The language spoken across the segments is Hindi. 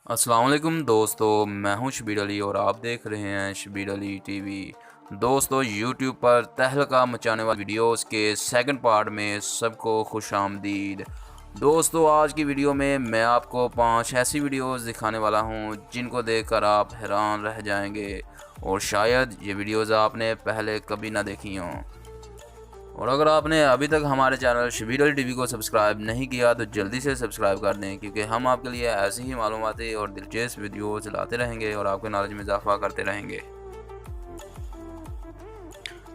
अस्सलाम वालेकुम दोस्तों, मैं हूं शबीर अली और आप देख रहे हैं शबीर अली टीवी। दोस्तों, यूट्यूब पर तहलका मचाने वाली वीडियोस के सेकंड पार्ट में सबको खुशामदीद। दोस्तों, आज की वीडियो में मैं आपको 5 ऐसी वीडियोस दिखाने वाला हूं जिनको देखकर आप हैरान रह जाएंगे और शायद ये वीडियोस आपने पहले कभी ना देखी हों। और अगर आपने अभी तक हमारे चैनल शबीर अली टीवी को सब्सक्राइब नहीं किया तो जल्दी से सब्सक्राइब कर दें, क्योंकि हम आपके लिए ऐसी ही मालूमाती और दिलचस्प वीडियोस लाते रहेंगे और आपके नॉलेज में इजाफा करते रहेंगे।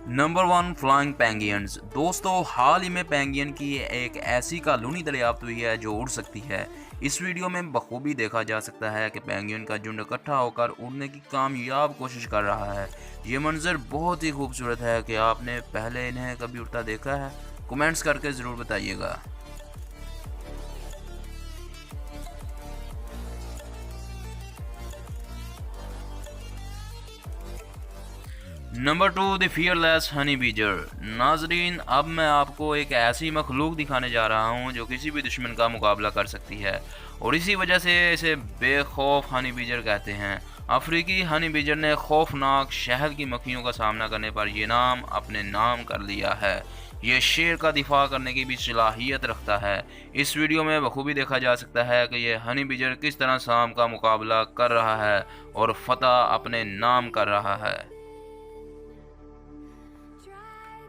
Number 1, flying penguins. दोस्तों, हाल ही में पेंगियन की एक ऐसी कॉलोनी दरियाफ्त हुई है जो उड़ सकती है। इस वीडियो में बखूबी देखा जा सकता है कि पेंगियन का झुंड इकट्ठा होकर उड़ने की कामयाब कोशिश कर रहा है। ये मंजर बहुत ही खूबसूरत है। कि आपने पहले इन्हें कभी उड़ता देखा है? कमेंट्स करके ज़रूर बताइएगा। Number 2, the fearless honey badger. नाजरीन, अब मैं आपको एक ऐसी मखलूक दिखाने जा रहा हूँ जो किसी भी दुश्मन का मुकाबला कर सकती है और इसी वजह से इसे बेखौफ हनी बीजर कहते हैं। अफ्रीकी हनी बीजर ने खौफनाक शहद की मक्खियों का सामना करने पर यह नाम अपने नाम कर लिया है। ये शेर का दिफा करने की भी सलाहियत रखता है। इस वीडियो में बखूबी देखा जा सकता है कि यह हनी बीजर किस तरह सांप का मुकाबला कर रहा है और फतह अपने नाम कर रहा है।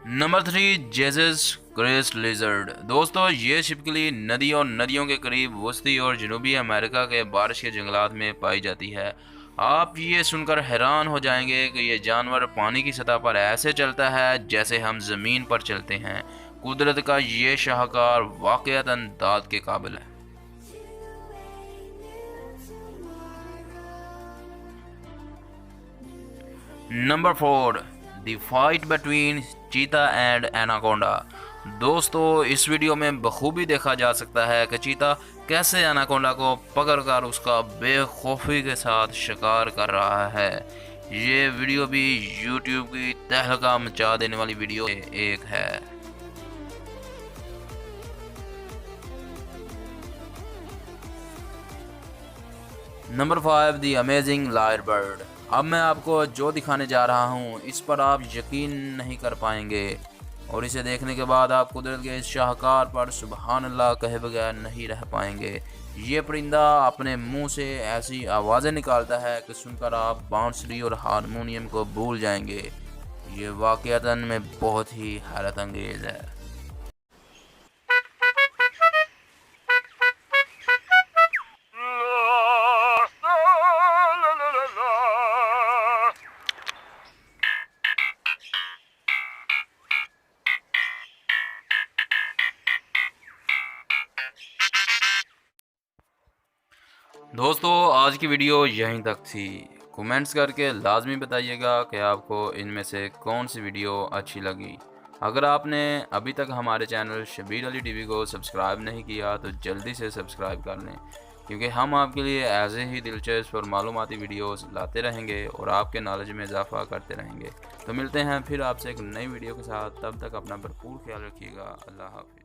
Number 3, Jesus crest lizard. दोस्तों, ये छिपकली नदी और नदियों के करीब वस्ती और जनूबी अमेरिका के बारिश के जंगलात में पाई जाती है। आप ये सुनकर हैरान हो जाएंगे कि ये जानवर पानी की सतह पर ऐसे चलता है जैसे हम ज़मीन पर चलते हैं। कुदरत का ये शाहकार वाकईतन दाद के काबिल है। नंबर 4, द फाइट बिटवीन चीता एंड एनाकोंडा। दोस्तों, इस वीडियो में बखूबी देखा जा सकता है कि चीता कैसे एनाकोंडा को पकड़कर उसका बेखौफी के साथ शिकार कर रहा है। ये वीडियो भी यूट्यूब की तहलका मचा देने वाली वीडियो एक है। Number 5, the amazing lyre bird. अब मैं आपको जो दिखाने जा रहा हूँ इस पर आप यकीन नहीं कर पाएंगे और इसे देखने के बाद आप कुदरत के इस शाहकार पर सुबहान अल्लाह कहे बगैर नहीं रह पाएंगे। ये परिंदा अपने मुंह से ऐसी आवाज़ें निकालता है कि सुनकर आप बांसुरी और हारमोनियम को भूल जाएंगे। ये वाकईतन में बहुत ही हैरत अंगेज़ है। दोस्तों, आज की वीडियो यहीं तक थी। कमेंट्स करके लाजमी बताइएगा कि आपको इनमें से कौन सी वीडियो अच्छी लगी। अगर आपने अभी तक हमारे चैनल शबीर अली टीवी को सब्सक्राइब नहीं किया तो जल्दी से सब्सक्राइब कर लें, क्योंकि हम आपके लिए ऐसे ही दिलचस्प और मालूमाती वीडियोस लाते रहेंगे और आपके नॉलेज में इजाफा करते रहेंगे। तो मिलते हैं फिर आपसे एक नई वीडियो के साथ। तब तक अपना भरपूर ख्याल रखिएगा। अल्लाह हाफ़िज़।